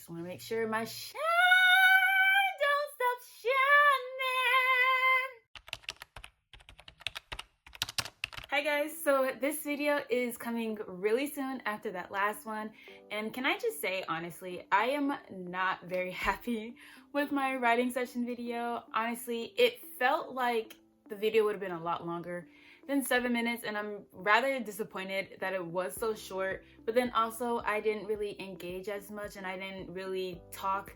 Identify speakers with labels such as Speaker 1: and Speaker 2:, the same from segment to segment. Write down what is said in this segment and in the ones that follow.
Speaker 1: just want to make sure my shine don't stop shining. Hi guys, so this video is coming really soon after that last one, and can I just say honestly, I am not very happy with my writing session video. Honestly, it felt like the video would have been a lot longer than 7 minutes, and I'm rather disappointed that it was so short. But then also I didn't really engage as much, and I didn't really talk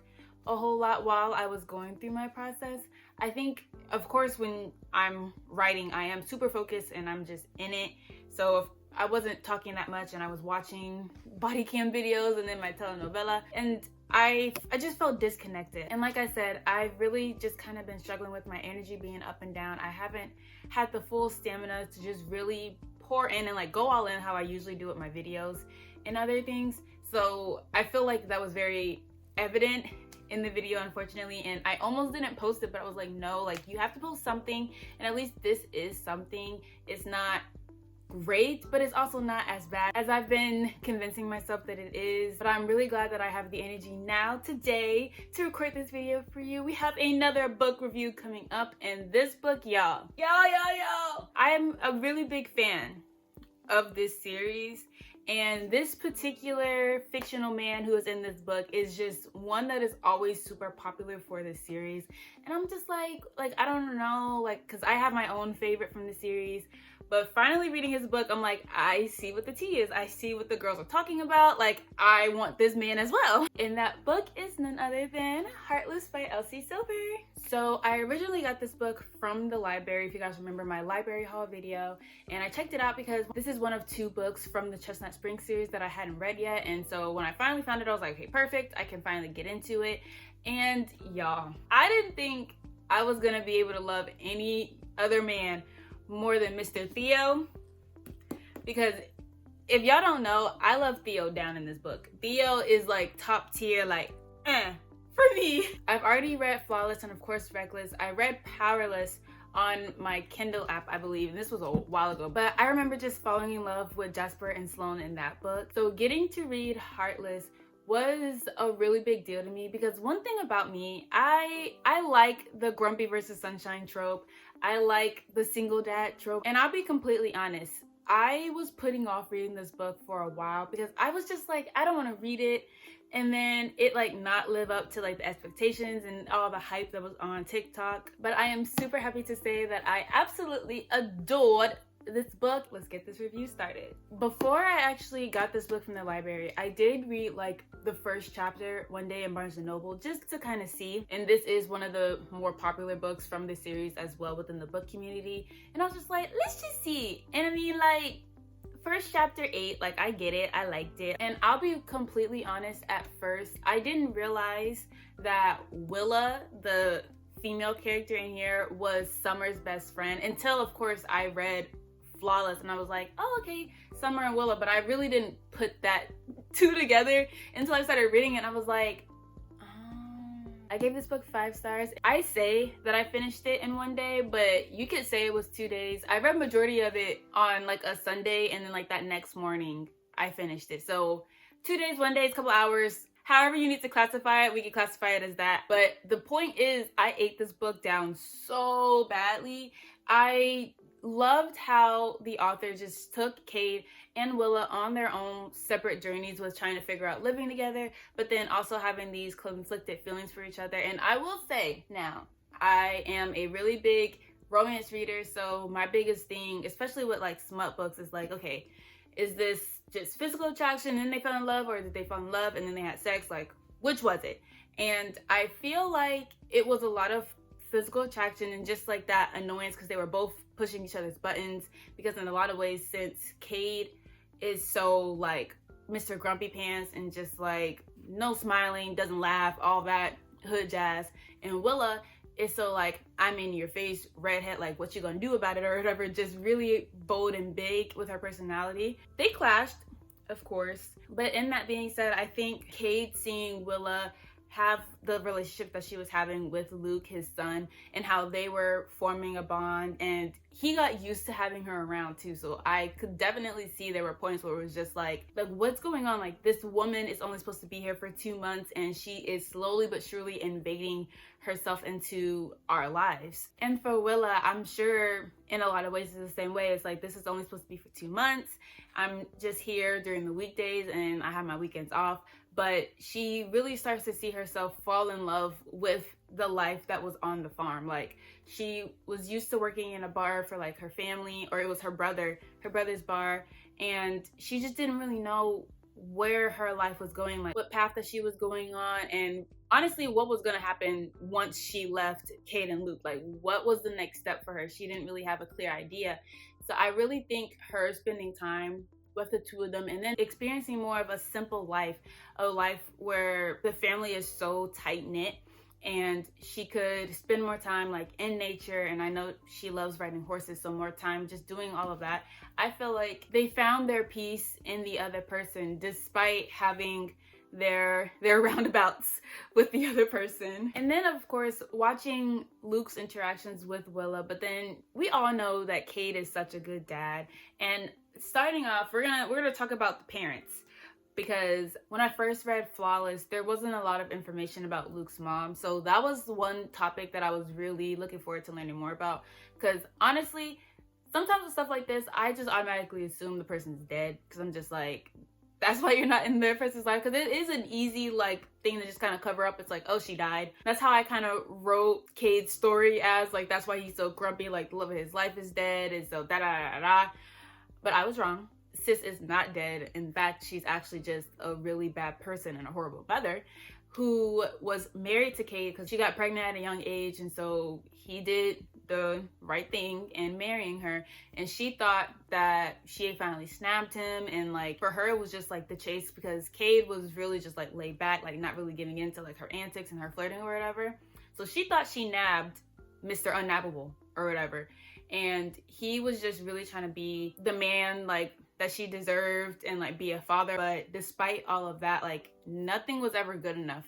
Speaker 1: a whole lot while I was going through my process. I think, of course, when I'm writing, I am super focused and I'm just in it. So if I wasn't talking that much and I was watching body cam videos and then my telenovela, and I just felt disconnected. And like I said, I've really just kind of been struggling with my energy being up and down. I haven't had the full stamina to just really pour in and like go all in how I usually do with my videos and other things. So I feel like that was very evident in the video, unfortunately, and I almost didn't post it, but I was like, no, like you have to post something, and at least this is something. It's not great, but it's also not as bad as I've been convincing myself that it is. But I'm really glad that I have the energy now today to record this video for you. We have another book review coming up, and this book, y'all, I am a really big fan of this series, and this particular fictional man who is in this book is just one that is always super popular for this series. And I'm just like I don't know, like, because I have my own favorite from the series, but finally reading his book, I'm like, I see what the tea is. I see what the girls are talking about. Like, I want this man as well. And that book is none other than Heartless by Elsie Silver. So I originally got this book from the library, if you guys remember my library haul video, and I checked it out because this is one of 2 books from the Chestnut Springs series that I hadn't read yet. And so when I finally found it, I was like, okay, perfect, I can finally get into it. And y'all, I didn't think I was gonna be able to love any other man more than Mr. Theo, because if y'all don't know, I love Theo down in this book. Theo is like top tier, like for me. I've already read Flawless and of course Reckless. I read Powerless on my Kindle app, I believe, and this was a while ago, but I remember just falling in love with Jasper and Sloane in that book. So getting to read Heartless was a really big deal to me, because one thing about me, I like the grumpy versus sunshine trope. I like the single dad trope, and I'll be completely honest, I was putting off reading this book for a while because I was just like, I don't want to read it and then it like not live up to like the expectations and all the hype that was on TikTok. But I am super happy to say that I absolutely adored this book. Let's get this review started. Before I actually got this book from the library, I did read like the first chapter one day in Barnes & Noble just to kind of see, and this is one of the more popular books from the series as well within the book community, and I was just like, let's just see. And I mean, like, first chapter 8, like, I get it, I liked it, and I'll be completely honest, at first I didn't realize that Willa, the female character in here, was Summer's best friend until of course I read Flawless, and I was like, oh, okay, Summer and Willa, but I really didn't put that 2 together until I started reading it, and I was like, I gave this book 5 stars. I say that I finished it in one day, but you could say it was 2 days. I read majority of it on like a Sunday, and then like that next morning I finished it. So 2 days, 1 day, a couple hours, however you need to classify it, we can classify it as that. But the point is, I ate this book down so badly. I loved how the author just took Cade and Willa on their own separate journeys with trying to figure out living together, but then also having these conflicted feelings for each other. And I will say now, I am a really big romance reader, so my biggest thing, especially with like smut books, is like, okay, is this just physical attraction and then they fell in love, or did they fall in love and then they had sex? Like, which was it? And I feel like it was a lot of physical attraction and just like that annoyance because they were both pushing each other's buttons, because in a lot of ways, since Cade is so like Mr. Grumpy Pants and just like no smiling, doesn't laugh, all that hood jazz, and Willa is so like, I'm in your face, redhead, like what you gonna do about it or whatever, just really bold and big with her personality. They clashed, of course, but in that being said, I think Cade seeing Willa have the relationship that she was having with Luke, his son, and how they were forming a bond, and he got used to having her around too. So I could definitely see there were points where it was just like what's going on? Like, this woman is only supposed to be here for 2 months and she is slowly but surely invading herself into our lives. And for Willa, I'm sure in a lot of ways it's the same way. It's like, this is only supposed to be for 2 months. I'm just here during the weekdays and I have my weekends off. But she really starts to see herself fall in love with the life that was on the farm. Like, she was used to working in a bar for like her family, or it was her brother's bar, and she just didn't really know where her life was going, like what path that she was going on, and honestly what was going to happen once she left Cade and Luke. Like, what was the next step for her? She didn't really have a clear idea. So I really think her spending time with the two of them and then experiencing more of a simple life, a life where the family is so tight-knit and she could spend more time like in nature. And I know she loves riding horses, so more time just doing all of that. I feel like they found their peace in the other person despite having their roundabouts with the other person. And then of course watching Luke's interactions with Willa, but then we all know that Cade is such a good dad. And starting off, we're gonna talk about the parents, because when I first read Flawless, there wasn't a lot of information about Luke's mom. So that was one topic that I was really looking forward to learning more about, because honestly, sometimes with stuff like this, I just automatically assume the person's dead, because I'm just like, that's why you're not in their person's life, because it is an easy like thing to just kind of cover up. It's like, oh, she died. That's how I kind of wrote Cade's story as, like, that's why he's so grumpy, like the love of his life is dead, and so da da da da. But I was wrong. Sis is not dead. In fact, she's actually just a really bad person and a horrible mother who was married to Cade because she got pregnant at a young age, and so he did the right thing in marrying her, and she thought that she had finally snapped him. And like, for her it was just like the chase, because Cade was really just like laid back, like not really getting into like her antics and her flirting or whatever. So she thought she nabbed Mr. Unnabbable or whatever, and he was just really trying to be the man like that she deserved and like be a father. But despite all of that, like nothing was ever good enough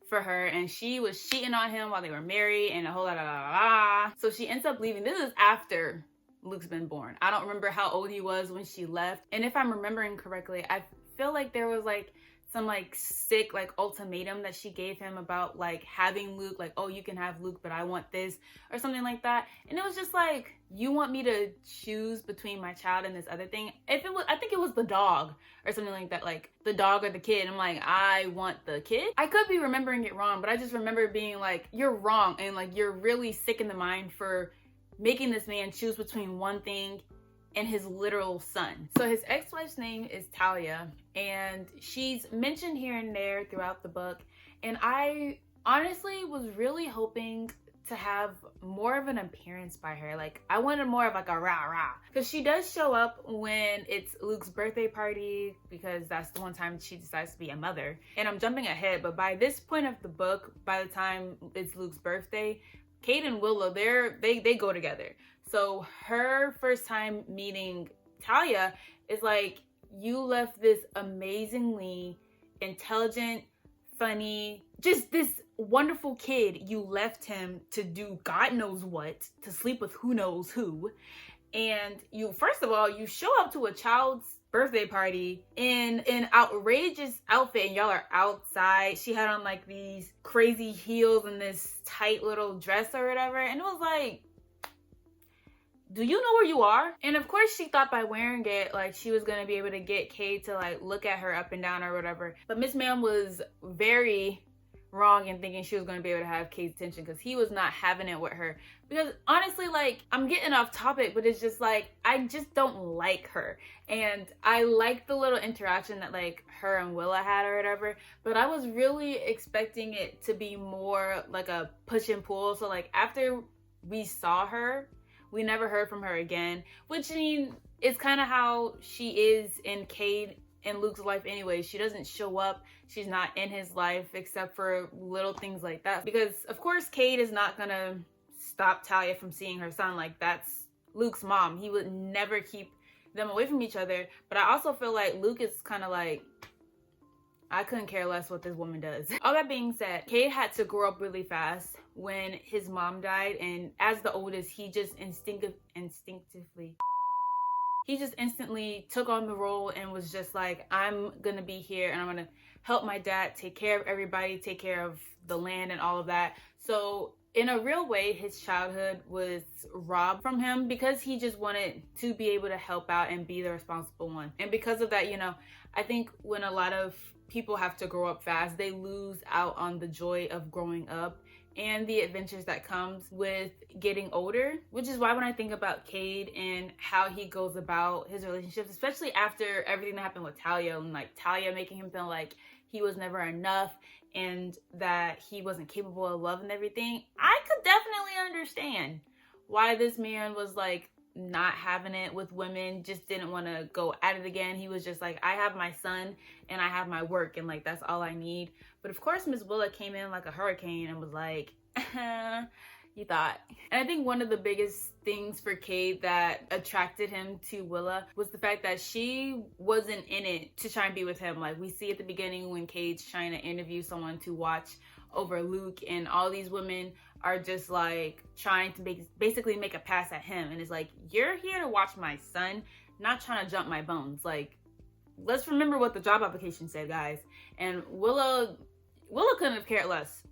Speaker 1: for her, and she was cheating on him while they were married and a whole lot of so she ends up leaving. This is after Luke's been born. I don't remember how old he was when she left, and if I'm remembering correctly, I feel like there was like some like sick like ultimatum that she gave him about like having Luke, like, oh, you can have Luke but I want this, or something like that. And it was just like, you want me to choose between my child and this other thing? If it was, I think it was the dog or something like that, like the dog or the kid. I'm like, I want the kid. I could be remembering it wrong, but I just remember being like, you're wrong, and like you're really sick in the mind for making this man choose between one thing and his literal son. So his ex-wife's name is Talia, and she's mentioned here and there throughout the book, and I honestly was really hoping to have more of an appearance by her. Like, I wanted more of like a rah-rah, because she does show up when it's Luke's birthday party, because that's the one time she decides to be a mother. And I'm jumping ahead, but by this point of the book, by the time it's Luke's birthday, Cade and Willa, they go together. So her first time meeting Talia is like, you left this amazingly intelligent, funny, just this wonderful kid. You left him to do God knows what, to sleep with who knows who. And you, first of all, you show up to a child's birthday party in an outrageous outfit, and y'all are outside. She had on like these crazy heels and this tight little dress or whatever. And it was like, do you know where you are? And of course she thought by wearing it, like she was gonna be able to get Cade to like look at her up and down or whatever. But Miss Ma'am was very wrong in thinking she was gonna be able to have Cade's attention, because he was not having it with her. Because honestly, like, I'm getting off topic, but it's just like, I just don't like her. And I like the little interaction that like her and Willa had or whatever, but I was really expecting it to be more like a push and pull. So like, after we saw her, we never heard from her again, which, I mean, is kind of how she is in Cade and Luke's life anyway. She doesn't show up. She's not in his life except for little things like that. Because of course Cade is not gonna stop Talia from seeing her son. Like, that's Luke's mom. He would never keep them away from each other. But I also feel like Luke is kind of like, I couldn't care less what this woman does. All that being said, Cade had to grow up really fast when his mom died, and as the oldest, he just instantly took on the role and was just like, I'm gonna be here and I'm gonna help my dad take care of everybody, take care of the land and all of that. So in a real way, his childhood was robbed from him because he just wanted to be able to help out and be the responsible one. And because of that, you know, I think when a lot of people have to grow up fast, they lose out on the joy of growing up and the adventures that comes with getting older, which is why when I think about Cade and how he goes about his relationships, especially after everything that happened with Talia, and like Talia making him feel like he was never enough and that he wasn't capable of love and everything, I could definitely understand why this man was like not having it with women, just didn't want to go at it again. He was just like, I have my son and I have my work and like that's all I need. But of course Miss Willa came in like a hurricane and was like, you thought. And I think one of the biggest things for Cade that attracted him to Willa was the fact that she wasn't in it to try and be with him. Like we see at the beginning when Cade's trying to interview someone to watch over Luke, and all these women are just like trying to basically make a pass at him, and it's like, you're here to watch my son, not trying to jump my bones. Like, let's remember what the job application said, guys. And Willa couldn't have cared less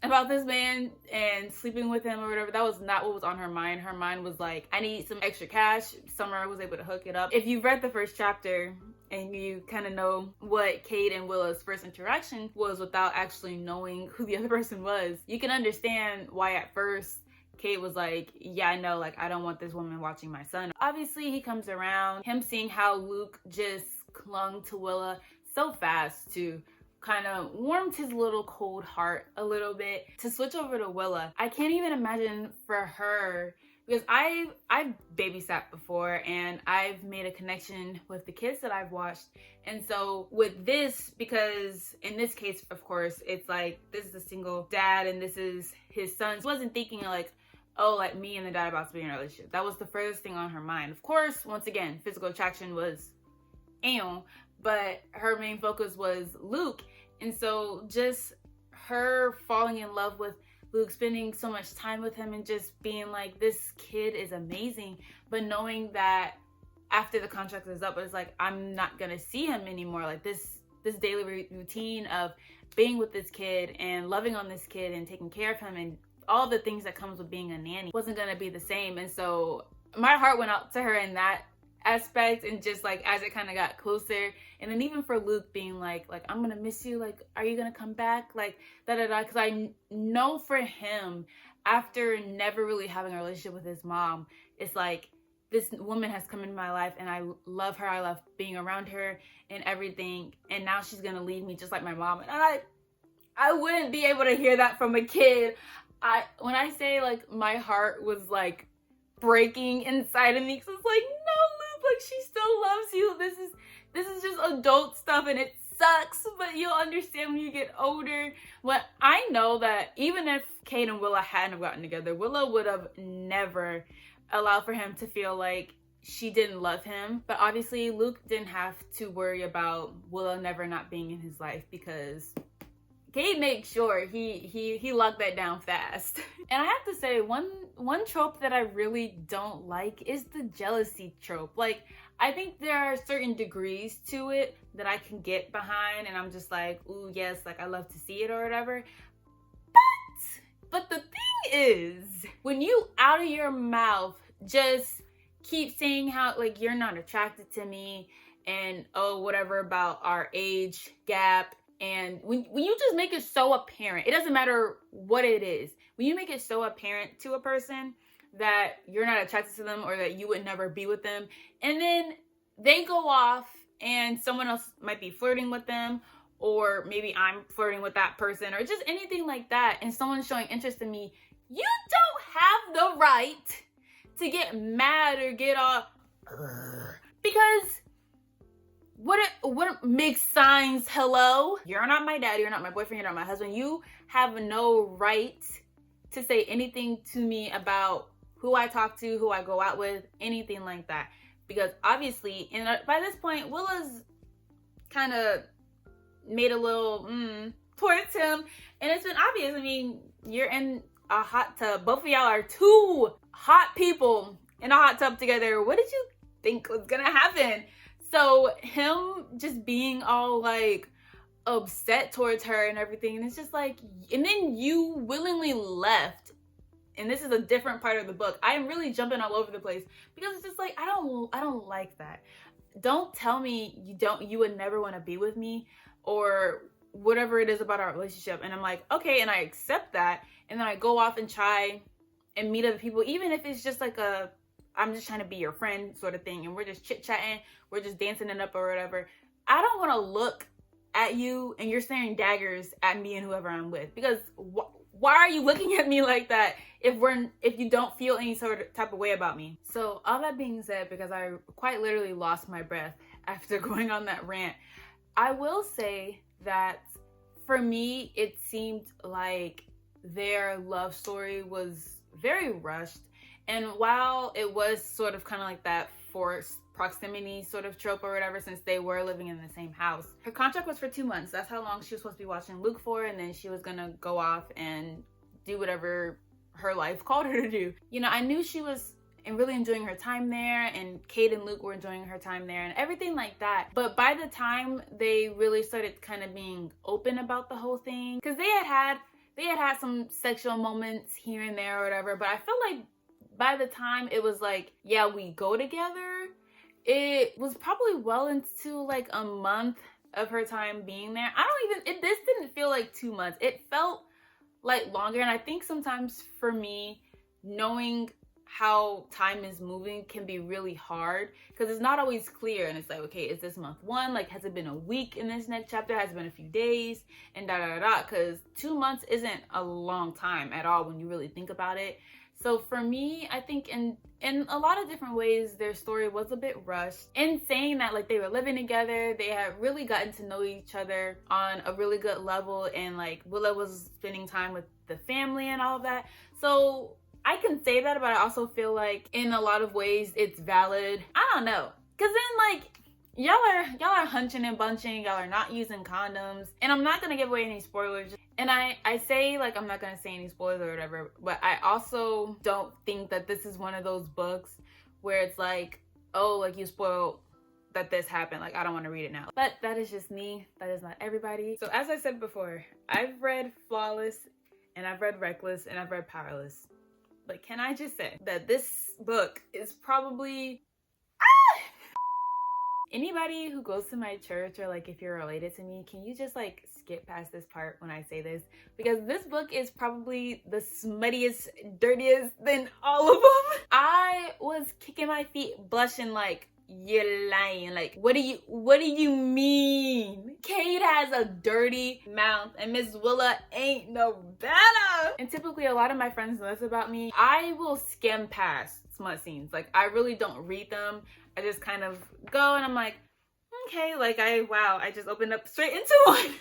Speaker 1: about this man and sleeping with him or whatever. That was not what was on her mind. Her mind was like, I need some extra cash. Summer was able to hook it up. If you've read the first chapter and you kind of know what Cade and Willa's first interaction was without actually knowing who the other person was, you can understand why at first Cade was like, yeah, I know, like, I don't want this woman watching my son. Obviously, he comes around, him seeing how Luke just clung to Willa so fast to kind of warmed his little cold heart a little bit to switch over to Willa. I can't even imagine for her, because I've babysat before and I've made a connection with the kids that I've watched. And so with this, because in this case, of course, it's like, this is a single dad and this is his son. She wasn't thinking like, oh, like me and the dad about to be in a relationship. That was the furthest thing on her mind. Of course, once again, physical attraction was but her main focus was Luke. And so just her falling in love with Luke, spending so much time with him and just being like, this kid is amazing. But knowing that after the contract is up, it's like, I'm not gonna see him anymore. Like this daily routine of being with this kid and loving on this kid and taking care of him and all the things that comes with being a nanny wasn't gonna be the same. And so my heart went out to her in that aspect, and just like as it kind of got closer, and then even for Luke being like I'm gonna miss you, like, are you gonna come back, like because I know for him, after never really having a relationship with his mom, it's like, this woman has come into my life and I love her, I love being around her and everything, and now she's gonna leave me just like my mom. And I wouldn't be able to hear that from a kid. When I say like my heart was like breaking inside of me, because it's like, no, Luke, like, she still loves you. This is just adult stuff and it sucks, but you'll understand when you get older. Well, I know that even if Cade and Willa hadn't gotten together, Willa would have never allowed for him to feel like she didn't love him. But obviously Luke didn't have to worry about Willa never not being in his life, because Cade made sure he locked that down fast. And I have to say, one trope that I really don't like is the jealousy trope. Like, I think there are certain degrees to it that I can get behind, and I'm just like, ooh, yes, like, I love to see it or whatever. But the thing is, when you out of your mouth just keep saying how, like, you're not attracted to me and, oh, whatever about our age gap, and when you just make it so apparent, it doesn't matter what it is, when you make it so apparent to a person that you're not attracted to them or that you would never be with them, and then they go off and someone else might be flirting with them, or maybe I'm flirting with that person, or just anything like that, and someone's showing interest in me, you don't have the right to get mad or get all, because what mixed signs, hello? You're not my dad, you're not my boyfriend, you're not my husband. You have no right to say anything to me about who I talk to, who I go out with, anything like that. Because obviously, and by this point, Willa's kind of made a little towards him, and it's been obvious. I mean, you're in a hot tub. Both of y'all are two hot people in a hot tub together. What did you think was gonna happen? So him just being all like upset towards her and everything, and it's just like, and then you willingly left. And this is a different part of the book. I am really jumping all over the place because it's just like, I don't like that. Don't tell me you would never want to be with me or whatever it is about our relationship. And I'm like, okay, and I accept that. And then I go off and try and meet other people, even if it's just like I'm just trying to be your friend sort of thing. And we're just chit-chatting. We're just dancing it up or whatever. I don't want to look at you and you're staring daggers at me and whoever I'm with, because why are you looking at me like that if you don't feel any sort of type of way about me? So all that being said, because I quite literally lost my breath after going on that rant, I will say that for me, it seemed like their love story was very rushed. And while it was sort of kind of like that forced proximity sort of trope or whatever, since they were living in the same house, her contract was for 2 months. That's how long she was supposed to be watching Luke for, and then she was gonna go off and do whatever her life called her to do. You know, I knew she was really enjoying her time there, and Cade and Luke were enjoying her time there and everything like that. But by the time they really started kind of being open about the whole thing, because they had some sexual moments here and there or whatever, but I feel like by the time it was like, yeah, we go together, it was probably well into like a month of her time being there. This didn't feel like 2 months. It felt like longer. And I think sometimes for me, knowing how time is moving can be really hard because it's not always clear. And it's like, okay, is this month 1? Like, has it been a week in this next chapter? Has it been a few days? And because 2 months isn't a long time at all when you really think about it. So for me, I think in a lot of different ways, their story was a bit rushed. In saying that, like, they were living together, they had really gotten to know each other on a really good level, and like Willa was spending time with the family and all of that. So I can say that, but I also feel like in a lot of ways it's valid. I don't know, because then like y'all are hunching and bunching, y'all are not using condoms, and I'm not gonna give away any spoilers. And I say, like, I'm not gonna say any spoilers or whatever, but I also don't think that this is one of those books where it's like, oh, like, you spoiled that this happened, like, I don't want to read it now. But that is just me. That is not everybody. So as I said before, I've read Flawless, and I've read Reckless, and I've read Powerless. But can I just say that this book is probably anybody who goes to my church, or like if you're related to me, can you just like skip past this part when I say this? Because this book is probably the smuttiest, dirtiest than all of them. I was kicking my feet, blushing like, you're lying. Like, what do you mean? Cade has a dirty mouth and Miss Willa ain't no better. And typically a lot of my friends know this about me. I will skim past smut scenes. Like, I really don't read them. I just kind of go and I'm like, okay, like I just opened up straight into one.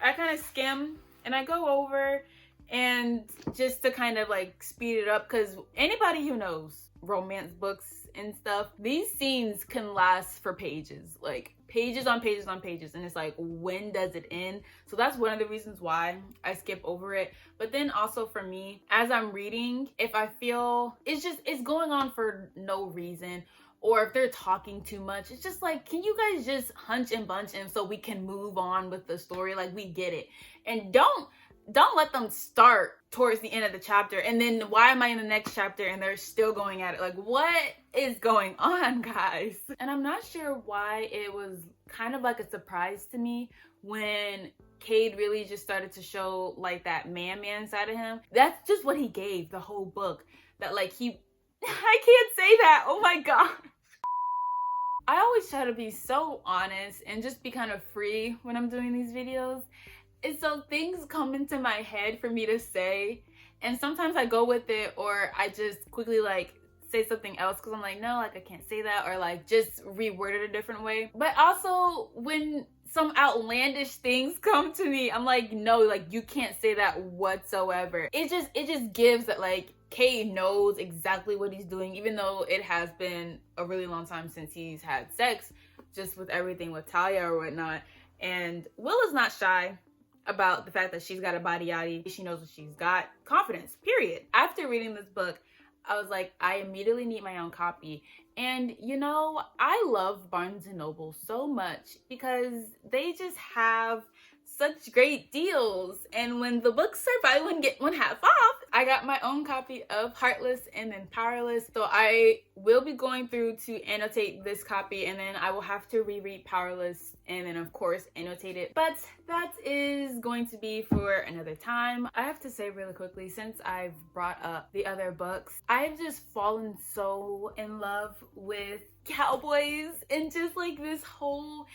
Speaker 1: I kind of skim and I go over, and just to kind of like speed it up, because anybody who knows romance books and stuff, these scenes can last for pages, like pages on pages on pages, and it's like, when does it end? So that's one of the reasons why I skip over it. But then also for me, as I'm reading, if I feel it's going on for no reason, or if they're talking too much, it's just like, can you guys just hunch and bunch and so we can move on with the story? Like, we get it. And don't let them start towards the end of the chapter and then why am I in the next chapter and they're still going at it? Like, what is going on, guys? And I'm not sure why it was kind of like a surprise to me when Cade really just started to show like that man side of him. That's just what he gave the whole book. That like I can't say that. Oh my God. I always try to be so honest and just be kind of free when I'm doing these videos. And so things come into my head for me to say, and sometimes I go with it, or I just quickly like say something else because I'm like, no, like I can't say that, or like just reword it a different way. But also when some outlandish things come to me, I'm like, no, like you can't say that whatsoever. It just gives that like Cade knows exactly what he's doing, even though it has been a really long time since he's had sex, just with everything with Talia or whatnot. And Willa's not shy about the fact that she's got a body yaddy. She knows what she's got. Confidence, period. After reading this book, I was like, I immediately need my own copy. And you know, I love Barnes & Noble so much because they just have such great deals. And when the books are buy one get one half off, I got my own copy of Heartless and then Powerless. So I will be going through to annotate this copy, and then I will have to reread Powerless and then of course annotate it. But that is going to be for another time. I have to say really quickly, since I've brought up the other books, I've just fallen so in love with cowboys and just like this whole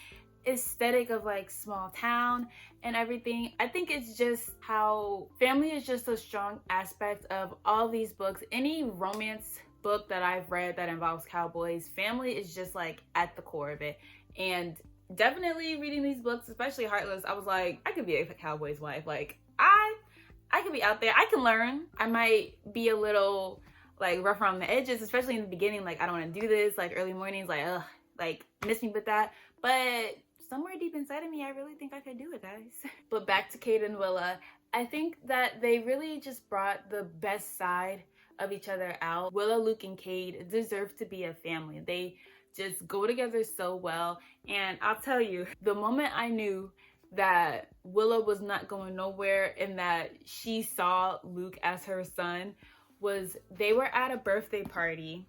Speaker 1: aesthetic of like small town and everything. I think it's just how family is just a strong aspect of all these books. Any romance book that I've read that involves cowboys, family is just like at the core of it. And definitely reading these books, especially Heartless, I was like, I could be a cowboy's wife. Like I could be out there. I can learn. I might be a little like rough around the edges, especially in the beginning. Like I don't want to do this, like early mornings, like ugh, like miss me with that. But somewhere deep inside of me, I really think I could do it, guys. But back to Cade and Willa, I think that they really just brought the best side of each other out. Willa, Luke, and Cade deserve to be a family. They just go together so well. And I'll tell you, the moment I knew that Willa was not going nowhere and that she saw Luke as her son was they were at a birthday party,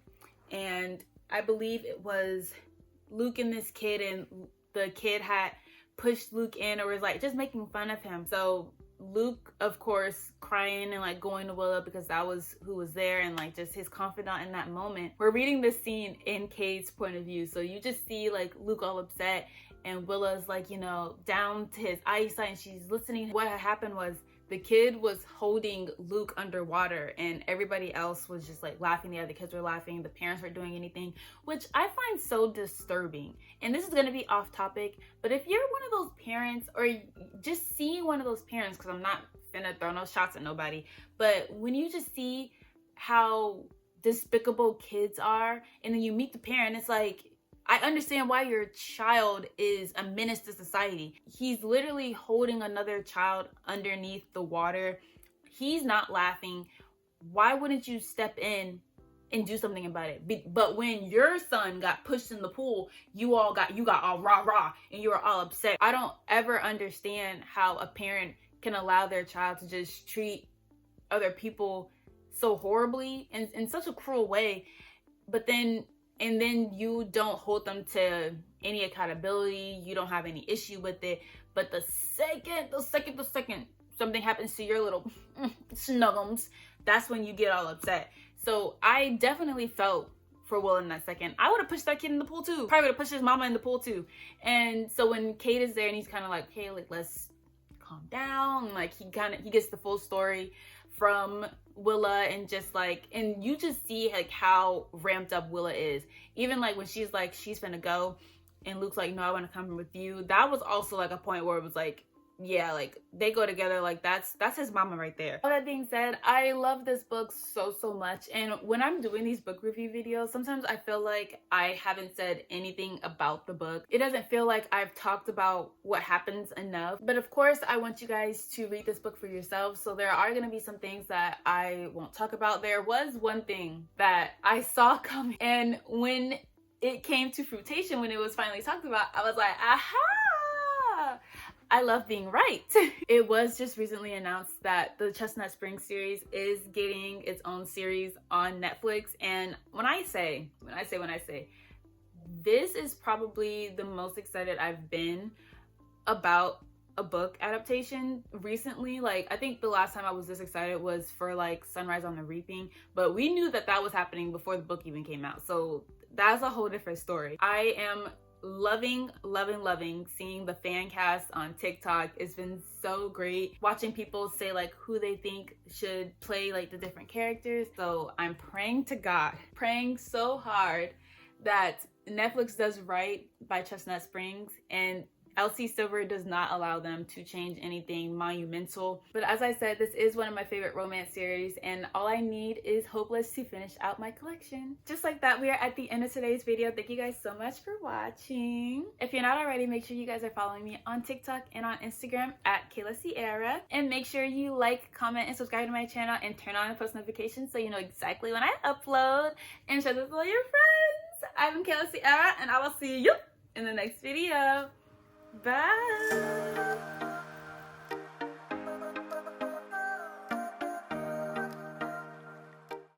Speaker 1: and I believe it was Luke and this kid, and the kid had pushed Luke in or was like just making fun of him. So Luke, of course, crying and like going to Willa because that was who was there and like just his confidant in that moment. We're reading this scene in Cade's point of view. So you just see like Luke all upset and Willa's like, you know, down to his eyesight, and she's listening. What had happened was the kid was holding Luke underwater and everybody else was just like laughing. The other kids were laughing. The parents weren't doing anything, which I find so disturbing. And this is going to be off topic, but if you're one of those parents or just seeing one of those parents, because I'm not finna throw no shots at nobody, but when you just see how despicable kids are and then you meet the parent, it's like, I understand why your child is a menace to society. He's literally holding another child underneath the water. He's not laughing. Why wouldn't you step in and do something about it? But when your son got pushed in the pool, you got all rah and you were all upset. I don't ever understand how a parent can allow their child to just treat other people so horribly and in such a cruel way. But then you don't hold them to any accountability. You don't have any issue with it. But the second something happens to your little snuggums, that's when you get all upset. So I definitely felt for Will in that second. I would have pushed that kid in the pool too. Probably would have pushed his mama in the pool too. And so when Cade is there and he's kind of like, hey, like, let's calm down. Like he gets the full story from Willa, and just like, and you just see like how ramped up Willa is. Even like when she's like, she's finna go and Luke's like, no, I want to come with you. That was also like a point where it was like, yeah, like they go together. Like that's his mama right there. All that being said, I love this book so much. And when I'm doing these book review videos, sometimes I feel like I haven't said anything about the book. It doesn't feel like I've talked about what happens enough. But of course, I want you guys to read this book for yourselves. So there are going to be some things that I won't talk about. There was one thing that I saw coming, and when it came to fruition, when it was finally talked about, I was like, aha! I love being right. It was just recently announced that the Chestnut Springs series is getting its own series on Netflix. And when I say, this is probably the most excited I've been about a book adaptation recently. Like, I think the last time I was this excited was for like Sunrise on the Reaping, but we knew that was happening before the book even came out. So that's a whole different story. I am loving seeing the fan cast on TikTok. It's been so great watching people say like who they think should play like the different characters. So I'm praying to God, praying so hard that Netflix does right by Chestnut Springs and Elsie Silver does not allow them to change anything monumental. But as I said, this is one of my favorite romance series, and all I need is Heartless to finish out my collection. Just like that, we are at the end of today's video. Thank you guys so much for watching. If you're not already, make sure you guys are following me on TikTok and on Instagram at Kayla Sierra. And make sure you like, comment, and subscribe to my channel and turn on post notifications so you know exactly when I upload, and share this with all your friends. I'm Kayla Sierra, and I will see you in the next video. Bye.